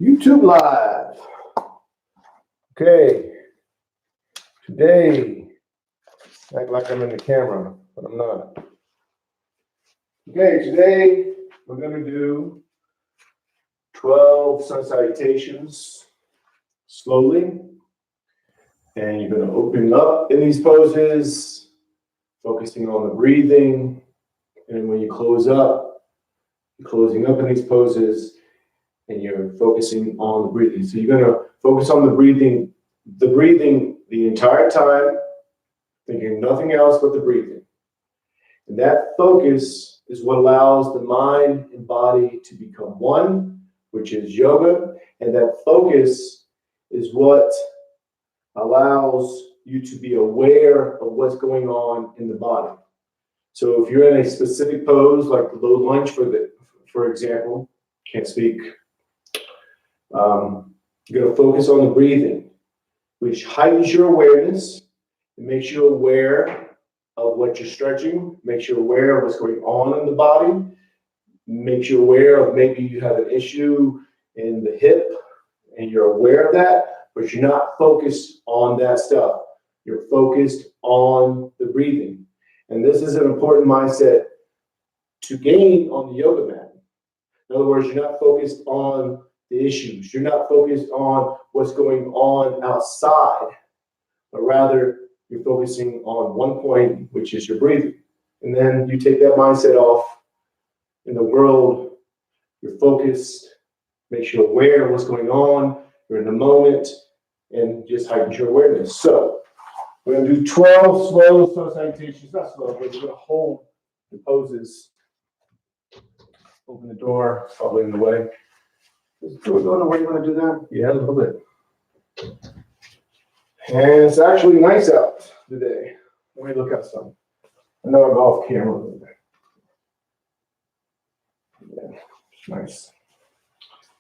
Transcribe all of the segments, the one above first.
YouTube Live. Okay, today, act like I'm in the camera, but I'm not. Okay, today we're going to do 12 sun salutations slowly. And you're going to open up in these poses, focusing on the breathing. And when you close up, you're closing up in these poses. And you're focusing on the breathing. So you're going to focus on the breathing the entire time, thinking nothing else but the breathing. And that focus is what allows the mind and body to become one, which is yoga. And that focus is what allows you to be aware of what's going on in the body. So if you're in a specific pose, like the low lunge, for example, can't speak. You're going to focus on the breathing, which heightens your awareness. It makes you aware of what you're stretching, makes you aware of what's going on in the body, makes you aware of maybe you have an issue in the hip and you're aware of that, but you're not focused on that stuff. You're focused on the breathing. And this is an important mindset to gain on the yoga mat. In other words, you're not focused on the issues. You're not focused on what's going on outside, but rather you're focusing on one point, which is your breathing. And then you take that mindset off in the world. You're focused, makes you aware of what's going on. You're in the moment and just heightens your awareness. So we're going to do 12 slow salutations. Not slow, but we're going to hold the poses. Open the door, probably in the way. Is the door going the way you want to do that? Yeah, a little bit. And it's actually nice out today. Let me look outside. I know I'm off camera a little bit. Yeah, it's nice.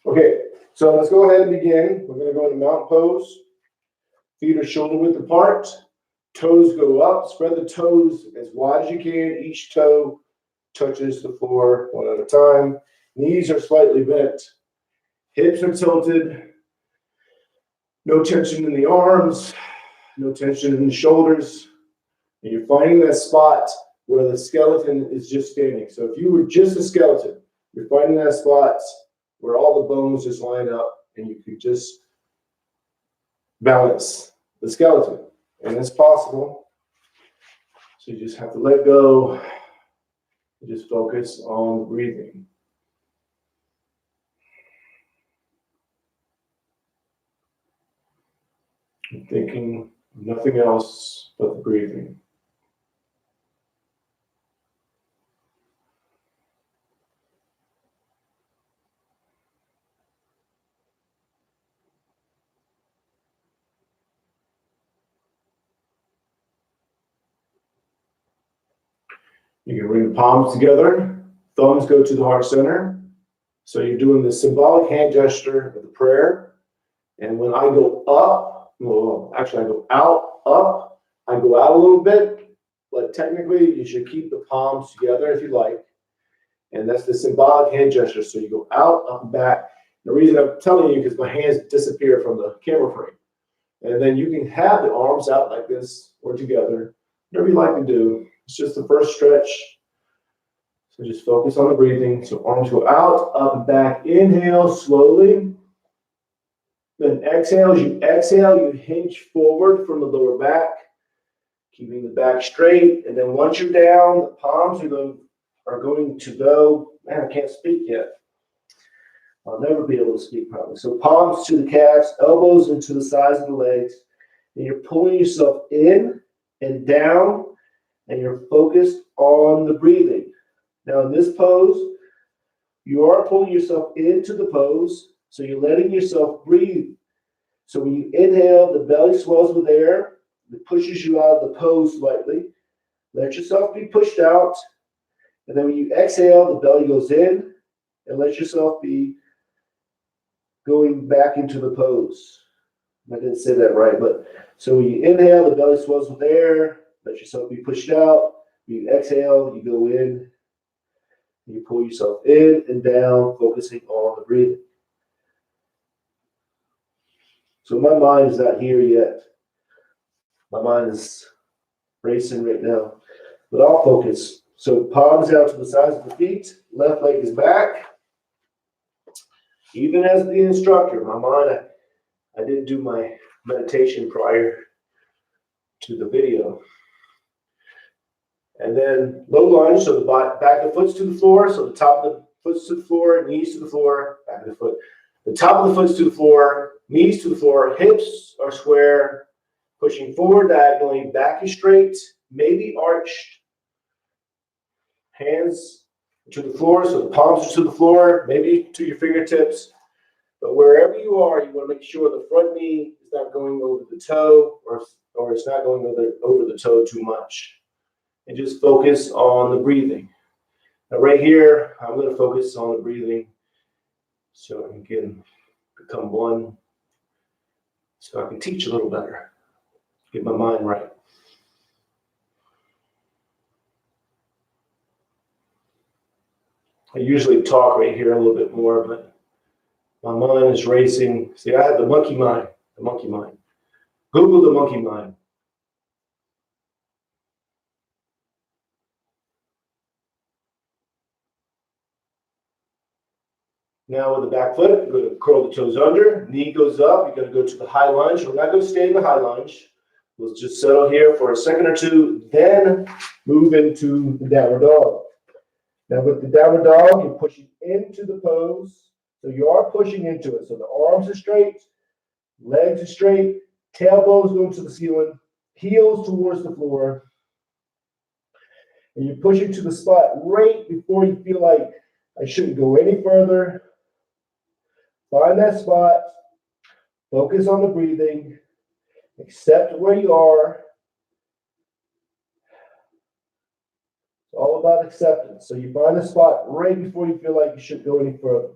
Okay, so let's go ahead and begin. We're going to go into mountain pose. Feet are shoulder width apart. Toes go up. Spread the toes as wide as you can. Each toe touches the floor one at a time. Knees are slightly bent. Hips are tilted. No tension in the arms. No tension in the shoulders. And you're finding that spot where the skeleton is just standing. So if you were just a skeleton, you're finding that spot where all the bones just line up and you could just balance the skeleton. And it's possible. So you just have to let go and just focus on breathing. And thinking nothing else but the breathing. You can bring the palms together. Thumbs go to the heart center. So you're doing the symbolic hand gesture of the prayer. And when I go up, well, actually I go out, up, I go out a little bit, but technically you should keep the palms together if you like. And that's the symbolic hand gesture. So you go out, up, and back. The reason I'm telling you is because my hands disappear from the camera frame. And then you can have the arms out like this or together, whatever you like to do. It's just the first stretch. So just focus on the breathing. So arms go out, up, and back. Inhale slowly. Then exhale. As you exhale, you hinge forward from the lower back, keeping the back straight. And then once you're down, the palms are going to go. Man, I can't speak yet. I'll never be able to speak probably. So palms to the calves, elbows into the sides of the legs. And you're pulling yourself in and down, and you're focused on the breathing. Now in this pose, you are pulling yourself into the pose, so you're letting yourself breathe. So when you inhale, the belly swells with air. It pushes you out of the pose slightly. Let yourself be pushed out. And then when you exhale, the belly goes in, and let yourself be going back into the pose. I didn't say that right, but so when you inhale, the belly swells with air. Let yourself be pushed out. When you exhale, you go in. You pull yourself in and down, focusing on the breathing. So my mind is not here yet. My mind is racing right now. But I'll focus. So palms out to the sides of the feet. Left leg is back. Even as the instructor, my mind, I didn't do my meditation prior to the video. And then low lunge, so the back of the foot's to the floor, so the top of the foot's to the floor, knees to the floor, back of the foot. The top of the foot's to the floor, knees to the floor, hips are square, pushing forward diagonally, back is straight, maybe arched. Hands to the floor, so the palms are to the floor, maybe to your fingertips. But wherever you are, you want to make sure the front knee is not going over the toe, or it's not going over the toe too much. And just focus on the breathing. Now right here, I'm going to focus on the breathing so I can become one, so I can teach a little better, get my mind right. I usually talk right here a little bit more, but my mind is racing. See, I have the monkey mind, the monkey mind. Google the monkey mind. Now with the back foot, you're going to curl the toes under, knee goes up, you're going to go to the high lunge. We're not going to stay in the high lunge. We'll just settle here for a second or two, then move into the downward dog. Now with the downward dog, you're pushing into the pose. So you are pushing into it. So the arms are straight, legs are straight, tailbones going to the ceiling, heels towards the floor. And you're pushing to the spot right before you feel like I shouldn't go any further. Find that spot, focus on the breathing, accept where you are. It's all about acceptance. So you find a spot right before you feel like you should go any further.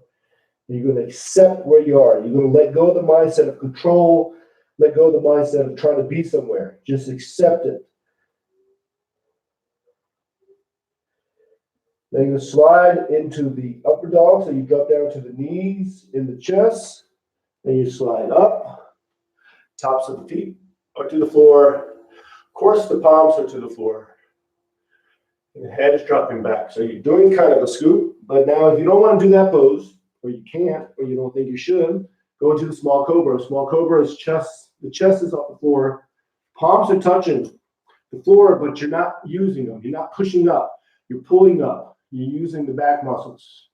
You're going to accept where you are. You're going to let go of the mindset of control, let go of the mindset of trying to be somewhere. Just accept it. Then you slide into the upper dog, so you drop down to the knees in the chest. Then you slide up. Tops of the feet are to the floor. Of course, the palms are to the floor. And the head is dropping back. So you're doing kind of a scoop. But now if you don't want to do that pose, or you can't, or you don't think you should, go into the small cobra. Small cobra is chest. The chest is off the floor. Palms are touching the floor, but you're not using them. You're not pushing up. You're pulling up. You're using the back muscles.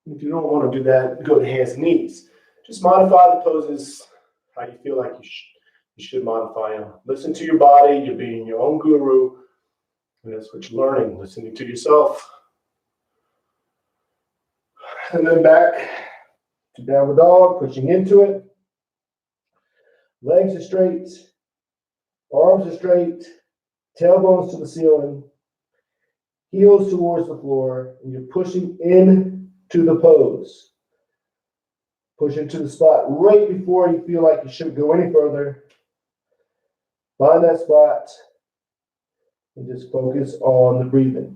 If you don't want to do that, go to hands and knees. Just modify the poses how you feel like you should modify them. Listen to your body. You're being your own guru. And that's what you're learning, listening to yourself. And then back to downward dog, pushing into it. Legs are straight. Arms are straight. Tailbones to the ceiling, heels towards the floor, and you're pushing in to the pose. Push into the spot right before you feel like you shouldn't go any further. Find that spot and just focus on the breathing.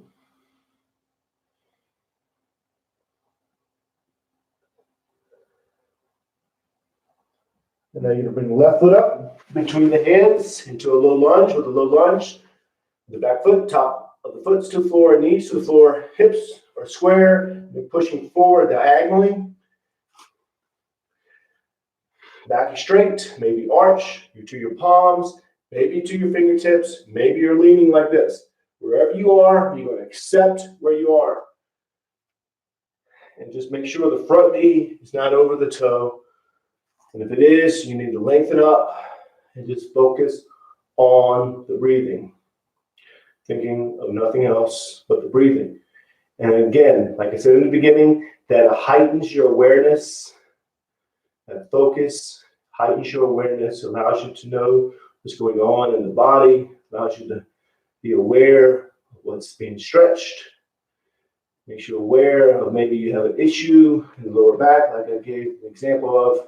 And now you're going to bring the left foot up between the hands into a low lunge. With a low lunge, the back foot, top of the foot's to the floor, knees to the floor, hips are square. You're pushing forward diagonally. Back is straight, maybe arch, you to your palms, maybe to your fingertips, maybe you're leaning like this. Wherever you are, you're going to accept where you are. And just make sure the front knee is not over the toe. And if it is, you need to lengthen up and just focus on the breathing. Thinking of nothing else but the breathing. And again, like I said in the beginning, that heightens your awareness. That focus heightens your awareness, allows you to know what's going on in the body, allows you to be aware of what's being stretched. Makes you aware of maybe you have an issue in the lower back, like I gave an example of,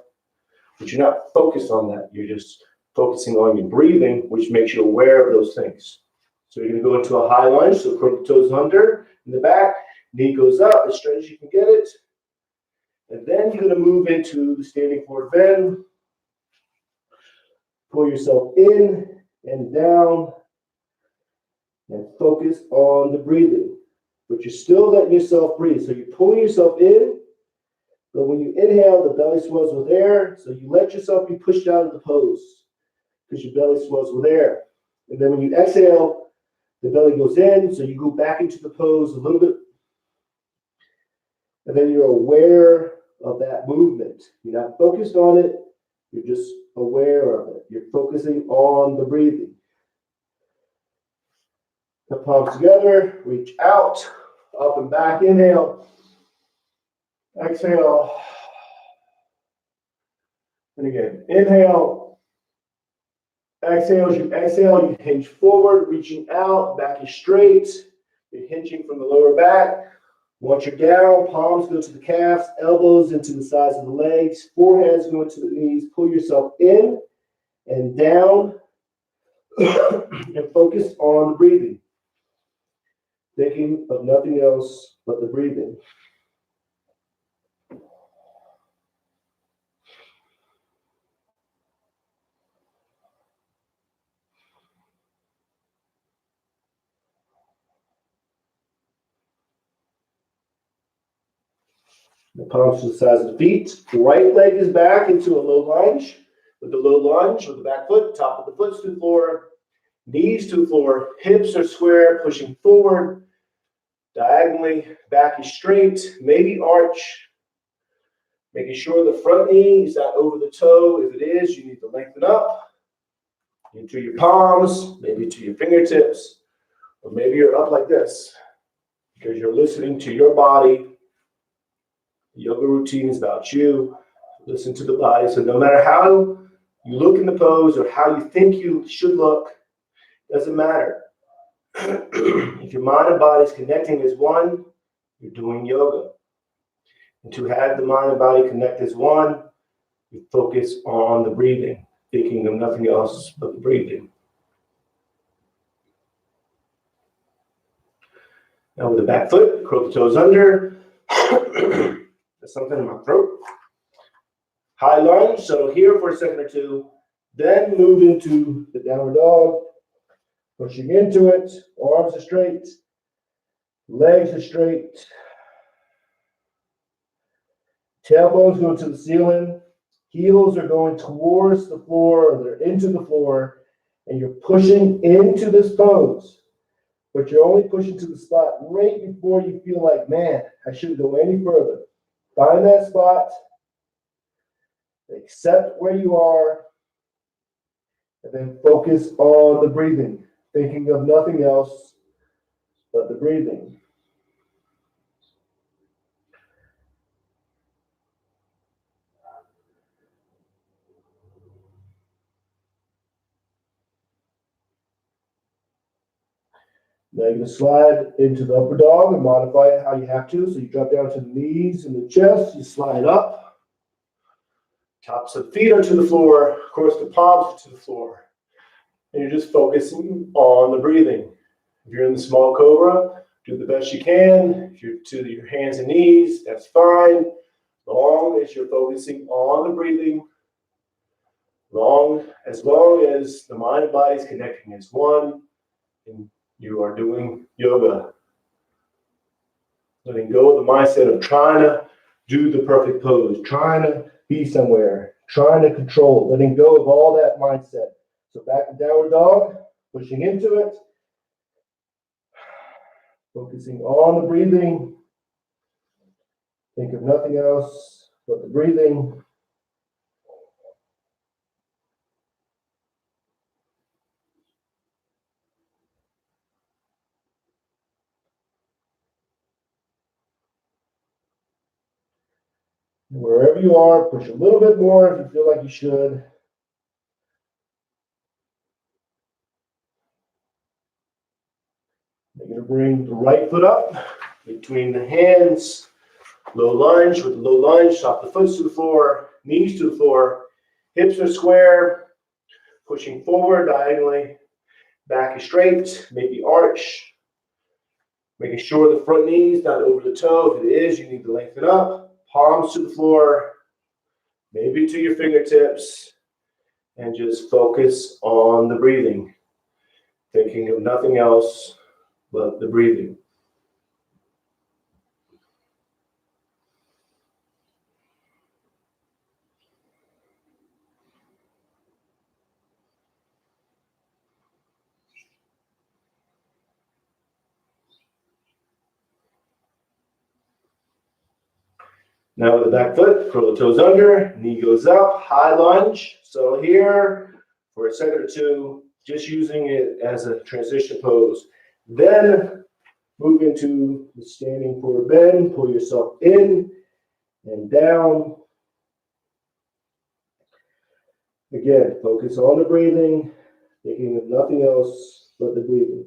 but you're not focused on that. You're just focusing on your breathing, which makes you aware of those things. So you're going to go into a high lunge, so curl the toes under in the back, knee goes up as straight as you can get it. And then you're going to move into the standing forward bend. Pull yourself in and down and focus on the breathing. But you're still letting yourself breathe. So you're pulling yourself in, but when you inhale, the belly swells with air. So you let yourself be pushed out of the pose because your belly swells with air. And then when you exhale, the belly goes in, so you go back into the pose a little bit. And then you're aware of that movement. You're not focused on it. You're just aware of it. You're focusing on the breathing. The palms together, reach out, up and back, inhale, exhale. And again, inhale, exhale. As you exhale, you hinge forward, reaching out, back is straight. You're hinging from the lower back. Once you're down, palms go to the calves, elbows into the sides of the legs, foreheads go into the knees. Pull yourself in and down and focus on the breathing. Thinking of nothing else but the breathing. The palms to the sides of the feet. Right leg is back into a low lunge. With the low lunge, with the back foot, top of the foot to the floor, knees to the floor, hips are square, pushing forward, diagonally, back is straight, maybe arch. Making sure the front knee is not over the toe. If it is, you need to lengthen up into your palms, maybe to your fingertips, or maybe you're up like this because you're listening to your body. The yoga routine is about you. Listen to the body. So no matter how you look in the pose or how you think you should look, doesn't matter. If your mind and body is connecting as one, you're doing yoga. And to have the mind and body connect as one, you focus on the breathing, thinking of nothing else but the breathing. Now with the back foot, curl the toes under. There's something in my throat. High lunge, settle here for a second or two. Then move into the downward dog. Pushing into it, arms are straight, legs are straight. Tailbones go to the ceiling. Heels are going towards the floor, or they're into the floor, and you're pushing into this pose. But you're only pushing to the spot right before you feel like, man, I shouldn't go any further. Find that spot, accept where you are, and then focus on the breathing, thinking of nothing else but the breathing. Now you're going to slide into the upper dog and modify it how you have to. So you drop down to the knees and the chest, you slide up. Tops of the feet are to the floor, of course the palms are to the floor. And you're just focusing on the breathing. If you're in the small cobra, do the best you can. If you're to your hands and knees, that's fine. Long as you're focusing on the breathing, as long as the mind and body is connecting as one, and you are doing yoga. Letting go of the mindset of trying to do the perfect pose, trying to be somewhere, trying to control, letting go of all that mindset. So back to downward dog, pushing into it, focusing on the breathing. Think of nothing else but the breathing. Wherever you are, push a little bit more if you feel like you should. You're going to bring the right foot up between the hands. Low lunge. With the low lunge, top the foot to the floor, knees to the floor. Hips are square. Pushing forward diagonally. Back is straight. Maybe arch. Making sure the front knee is not over the toe. If it is, you need to lengthen up. palms to the floor, maybe to your fingertips, and just focus on the breathing, thinking of nothing else but the breathing. Now with the back foot, curl the toes under, knee goes up, high lunge. So here, for a second or two, just using it as a transition pose. Then move into the standing forward bend, pull yourself in and down. Again, focus on the breathing, thinking of nothing else but the breathing.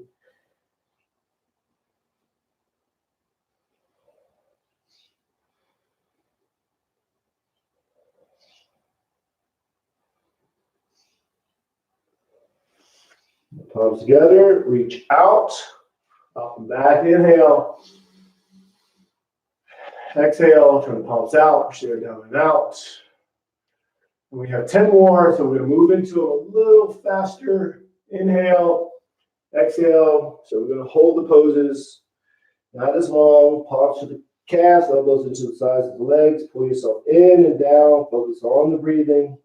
Palms together, reach out, up and back, inhale. Exhale, turn the palms out, push it down and out. And we have 10 more, so we're going to move into a little faster. Inhale, exhale. So we're going to hold the poses, not as long. Palms to the calves, elbows into the sides of the legs. Pull yourself in and down. Focus on the breathing.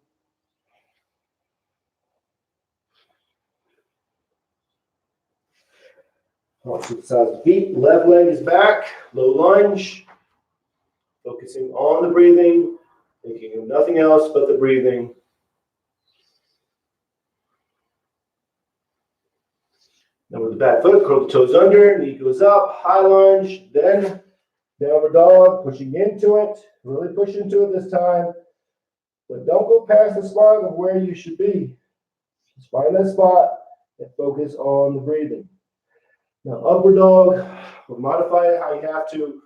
Palms to the sides of the feet. Left leg is back. Low lunge. Focusing on the breathing, thinking of nothing else but the breathing. Now with the back foot, curl the toes under, knee goes up, high lunge, then downward dog, pushing into it. Really push into it this time. But don't go past the spot of where you should be. Just find that spot and focus on the breathing. Now upward dog, we'll modify it how you have to.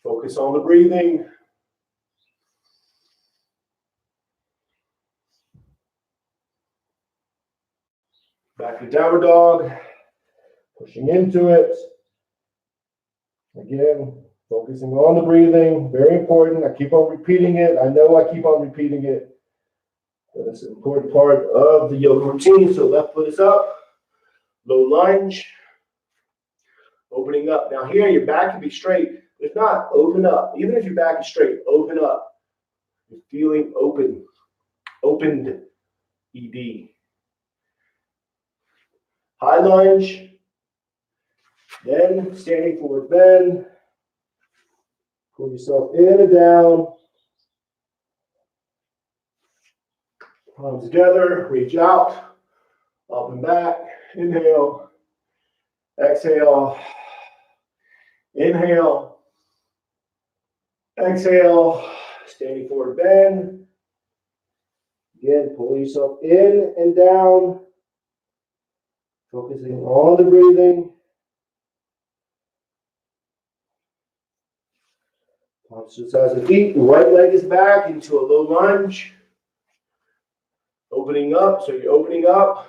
Focus on the breathing. Back to downward dog, pushing into it. Again, focusing on the breathing, very important. I keep on repeating it. I know I keep on repeating it, but it's an important part of the yoga routine. So left foot is up, low lunge, opening up. Now here, your back can be straight. If not, open up. Even if your back is straight, open up. You're feeling open, opened, ED. High lunge, then standing forward bend. Pull yourself in and down. Palms together, reach out, up and back. Inhale, exhale, inhale, exhale, standing forward bend. Again, pull yourself in and down, focusing on the breathing. Palms to the sides of the feet, right leg is back into a low lunge. Opening up, so you're opening up.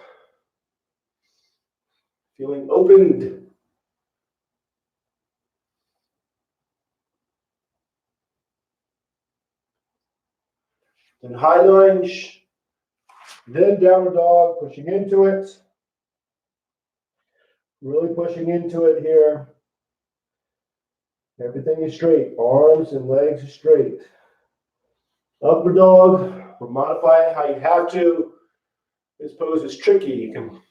Feeling opened. Then high lunge. Then downward dog, pushing into it. Really pushing into it here. Everything is straight. Arms and legs are straight. Upward dog, or modify it how you have to. This pose is tricky. You can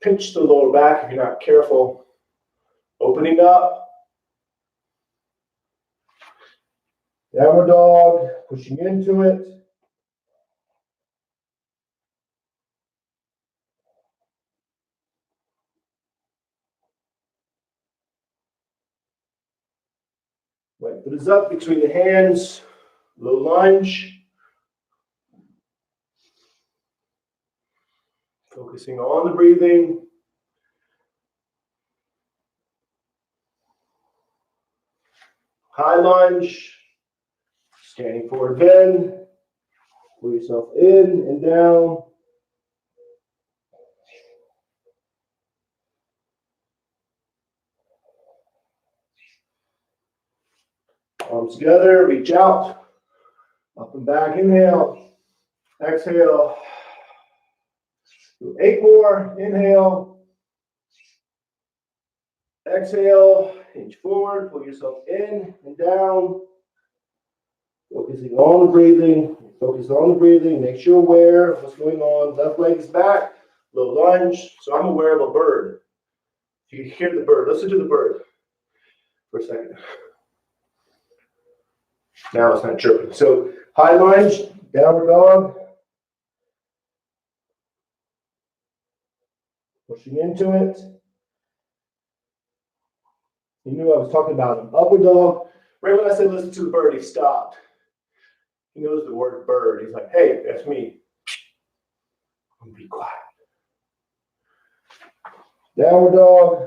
pinch the lower back if you're not careful. Opening up. Downward dog, pushing into it. Right foot is up between the hands. Low lunge. Focusing on the breathing. High lunge. Standing forward bend. Pull yourself in and down. Palms together, reach out, up and back, inhale, exhale. Do 8 more, inhale, exhale, hinge forward, pull yourself in and down. Focusing on the breathing, focus on the breathing, make sure aware of what's going on. Left leg is back, low lunge. So I'm aware of a bird. You can hear the bird. Listen to the bird for a second. Now it's not chirping. So high lunge, downward dog. Pushing into it. You knew I was talking about an upward dog. Right when I said listen to the bird, he stopped. He knows the word bird. He's like, hey, that's me. I'm gonna be quiet. Downward dog.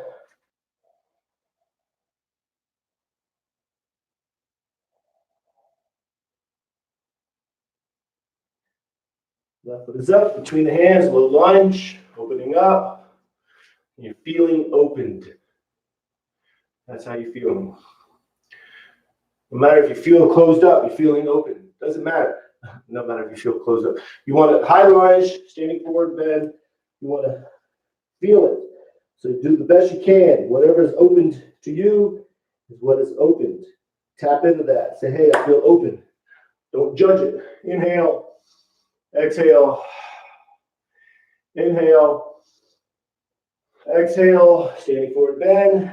Left foot is up, between the hands, low lunge, opening up. You're feeling opened. That's how you're feeling. No matter if you feel closed up, you're feeling open. Doesn't matter. No matter if you feel closed up. You want to high lunge, standing forward bend. You want to feel it. So do the best you can. Whatever is opened to you is what is opened. Tap into that. Say, hey, I feel open. Don't judge it. Inhale. Exhale. Inhale. Exhale. Standing forward bend.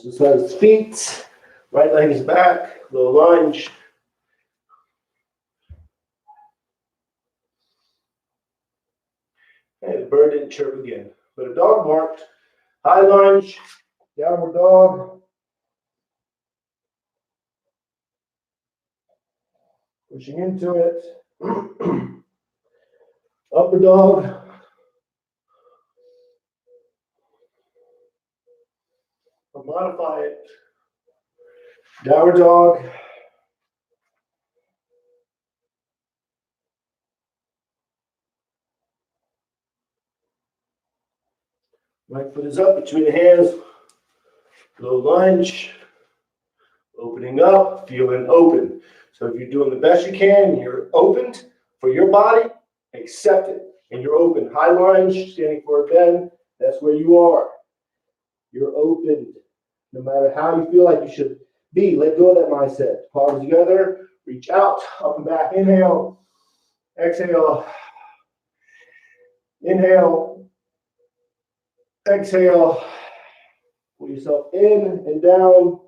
Just let his feet. Right leg is back. Low lunge. Hey, the bird didn't chirp again. But a dog barked. High lunge. Downward dog. Pushing into it. Upper dog. Or modify it. Downward dog. Right foot is up between the hands. Low lunge. Opening up, feeling open. So if you're doing the best you can, you're opened for your body, accept it. And you're open. High lunge, standing forward bend. That's where you are. You're open. No matter how you feel like you should be, let go of that mindset. Palms together, reach out, up and back. Inhale, exhale, inhale, exhale. Pull yourself in and down.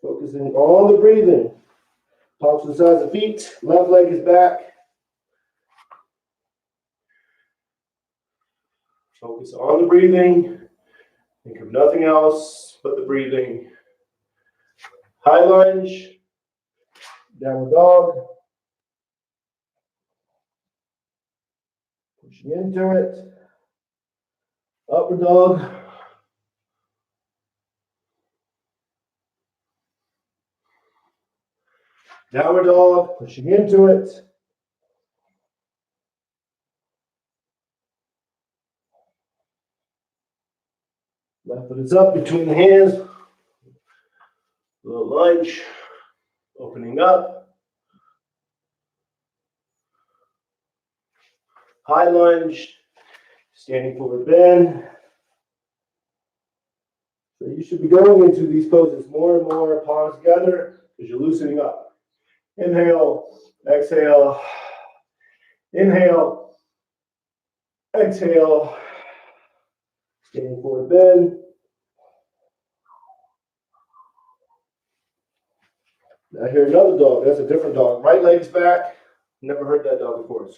Focusing on the breathing. Palms to the sides of the feet. Left leg is back. Focus on the breathing. Think of nothing else but the breathing. High lunge. Downward dog. Pushing into it. Upward dog. Downward dog. Pushing into it. Left foot is up between the hands. Little lunge. Opening up. High lunge. Standing forward bend. So you should be going into these poses more and more, palms together, because you're loosening up. Inhale, exhale, inhale, exhale, standing forward bend. I hear another dog. That's a different dog. Right leg's back. Never heard that dog before.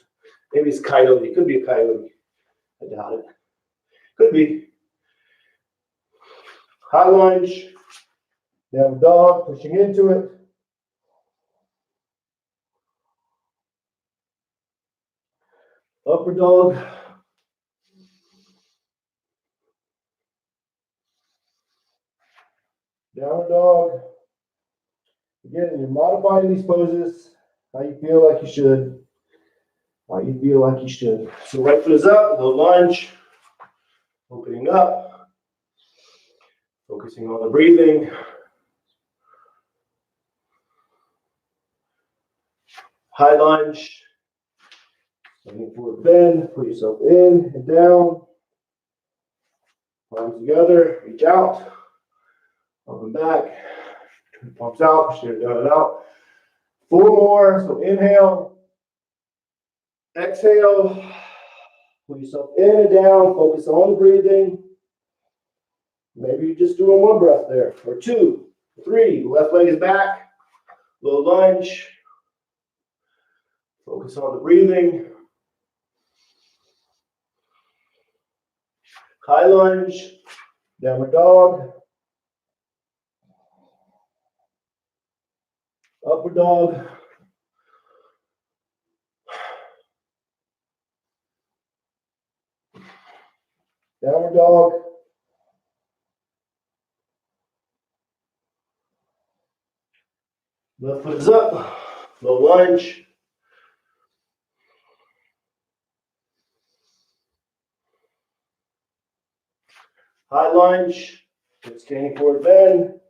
Maybe it's coyote. It could be a coyote. I doubt it. Could be. High lunge. Down dog, pushing into it. Upper dog. Downward dog. Again, you're modifying these poses how you feel like you should. How you feel like you should. So right foot is up, low lunge, Opening up. Focusing on the breathing. High lunge. Looking forward bend. Put yourself in and down. Palms together. Reach out. Up and back. Turn the palms out. Push it down and out. 4 more. So inhale. Exhale. Put yourself in and down. Focus on the breathing. Maybe you're just doing 1 breath there. Or 2, 3. Left leg is back. Low lunge. Focus on the breathing. High lunge. Downward dog. Upward dog. Downward dog. Left foot is up. Low lunge. High lunge. Standing forward bend.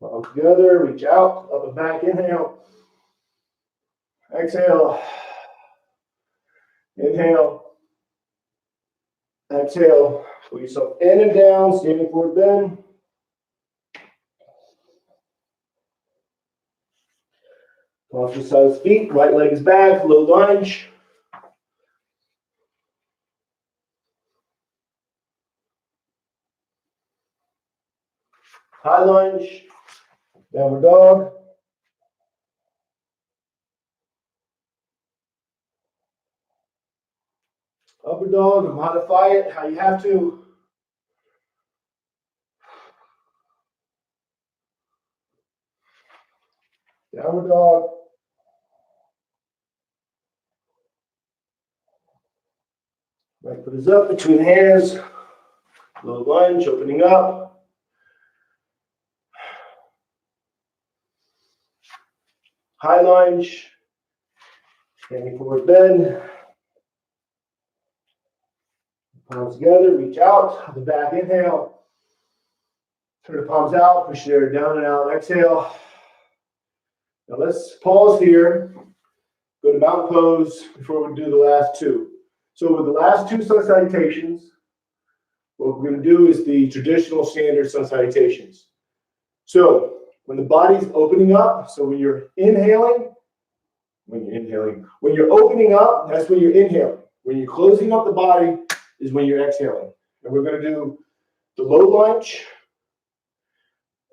Palms together. Reach out. Up and back. Inhale. Exhale. Inhale. Exhale. Put yourself in and down. Standing forward bend. Palms to the side of the feet. Right leg is back. Low lunge. High lunge. Downward dog. Upward dog. Modify it how you have to. Downward dog. Right foot is up between the hands. Low lunge, opening up. High lunge. Standing forward bend. Palms together, reach out. Up and back, inhale. Turn the palms out, push your down and out, exhale. Now let's pause here. Go to mountain pose before we do the last 2. So with the last 2 sun salutations, what we're going to do is the traditional standard sun salutations. So when the body's opening up, so when you're opening up, that's when you're inhaling. When you're closing up the body is when you're exhaling. And we're going to do the low lunge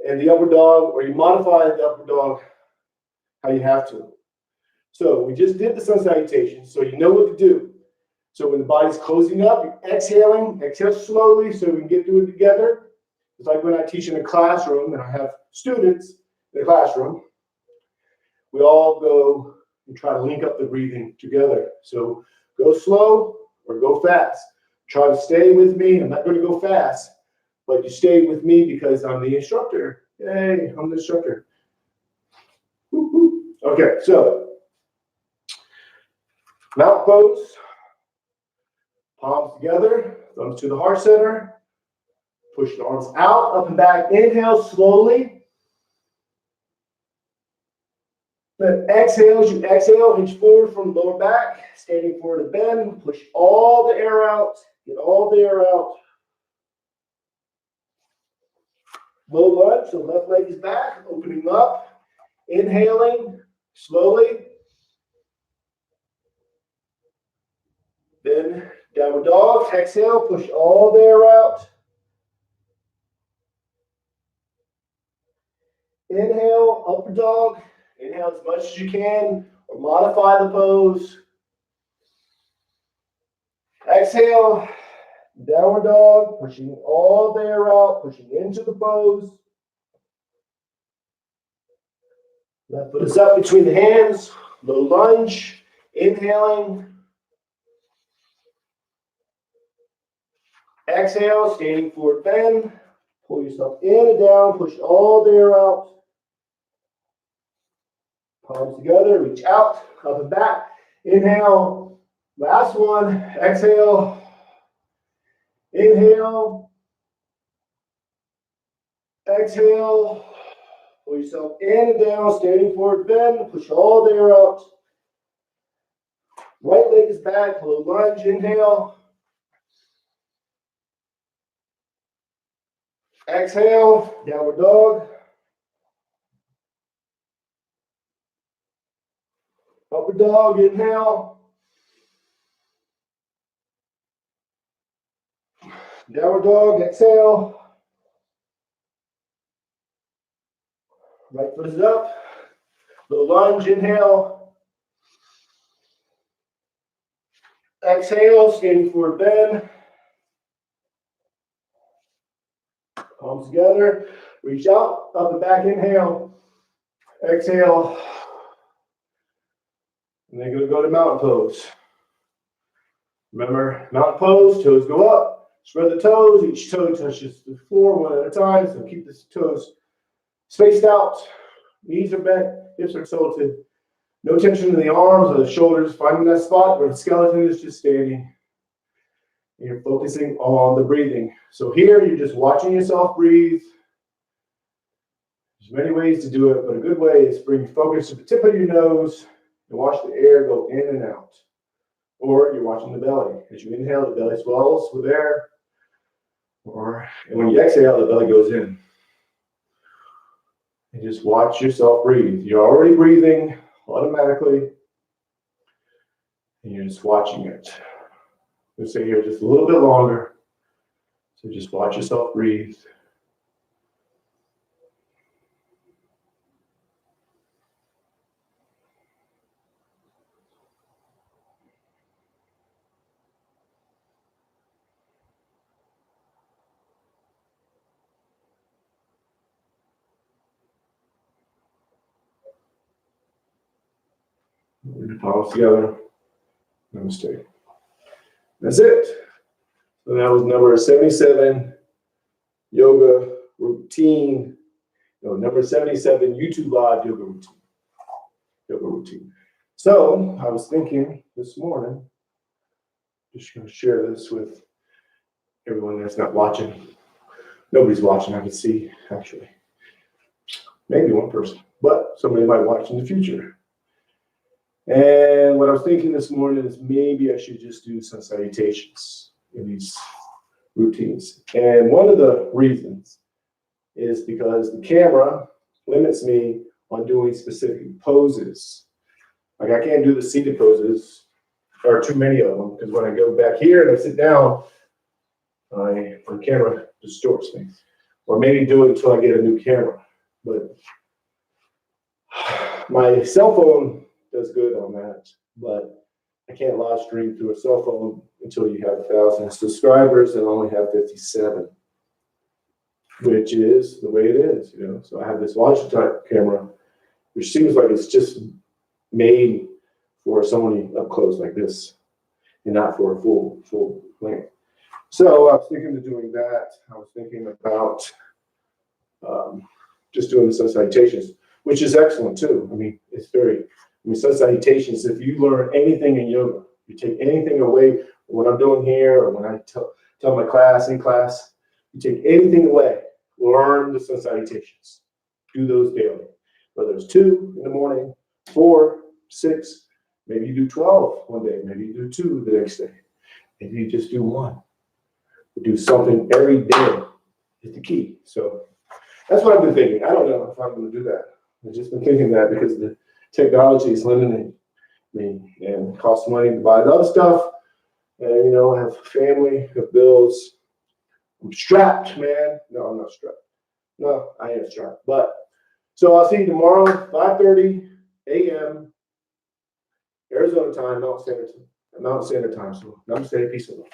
and the upward dog, or you modify the upward dog how you have to. So we just did the sun salutation, so you know what to do. So when the body's closing up, you're exhaling, exhale slowly so we can get through it together. It's like when I teach in a classroom and I have students in the classroom, we all go and try to link up the breathing together. So go slow or go fast. Try to stay with me. I'm not going to go fast, but you stay with me because I'm the instructor. Yay, I'm the instructor. Woo-hoo. Okay, so mountain pose. Palms together, thumbs to the heart center. Push the arms out, up and back. Inhale slowly. Then exhale, as you exhale, reach forward from lower back, standing forward to bend. Push all the air out. Get all the air out. Low lunge, so left leg is back, opening up. Inhaling slowly. Then downward dog, exhale, push all the air out. Inhale, upward dog. Inhale as much as you can, or modify the pose. Exhale, downward dog, pushing all the air out, pushing into the pose. Left foot is up between the hands, low lunge, inhaling. Exhale, standing forward bend. Pull yourself in and down, push all the air out. Palms together, reach out, up and back. Inhale. Last one, exhale, inhale, exhale, pull yourself in and down, standing forward bend, push all the air out. Right leg is back, little lunge, inhale. Exhale, downward dog. Upward dog, inhale. Downward dog, exhale. Right foot is up. Little lunge, inhale. Exhale, standing forward bend. Palms together. Reach out, up and back, inhale. Exhale. And then going to go to mountain pose. Remember, mountain pose, toes go up. Spread the toes. Each toe touches the floor one at a time. So keep the toes spaced out. Knees are bent, hips are tilted. No tension in the arms or the shoulders. Finding that spot where the skeleton is just standing. And you're focusing on the breathing. So here, you're just watching yourself breathe. There's many ways to do it, but a good way is bring your focus to the tip of your nose and watch the air go in and out. Or you're watching the belly. As you inhale, the belly swells with air. And when you exhale, the belly goes in. And just watch yourself breathe. You're already breathing automatically. And you're just watching it. We'll stay here just a little bit longer. So just watch yourself breathe. Put your palms together. Namaste. That's it. So that was number 77 yoga routine. No, number 77 YouTube live yoga routine. So I was thinking this morning, just going to share this with everyone that's not watching. Nobody's watching, I can see, actually. Maybe one person, but somebody might watch in the future. And what I was thinking this morning is maybe I should just do some salutations in these routines. And one of the reasons is because the camera limits me on doing specific poses. Like I can't do the seated poses, or too many of them, because when I go back here and I sit down, the camera distorts me. Or maybe do it until I get a new camera. But my cell phone does good on that, but I can't live stream through a cell phone until you have 1,000 subscribers and only have 57, which is the way it is, you know. So I have this Logitech camera, which seems like it's just made for someone up close like this, and not for a full length. So I was thinking of doing that. I was thinking about just doing some salutations, which is excellent too. I mean, some salutations, if you learn anything in yoga, you take anything away, what I'm doing here, or when I tell my class, in class, you take anything away, learn the sun salutations. Do those daily. Whether it's 2 in the morning, 4, 6, maybe you do 12 one day, maybe you do 2 the next day. Maybe you just do 1. Do something every day is the key. So that's what I've been thinking. I don't know if I'm going to do that. I've just been thinking that because the technology is limiting me and it costs money to buy the other stuff. And, you know, I have family, have bills. I'm strapped, man. No, I'm not strapped. No, I am strapped. But so I'll see you tomorrow, 5:30 a.m. Arizona time, Mountain Standard Time. So namaste, peace and love.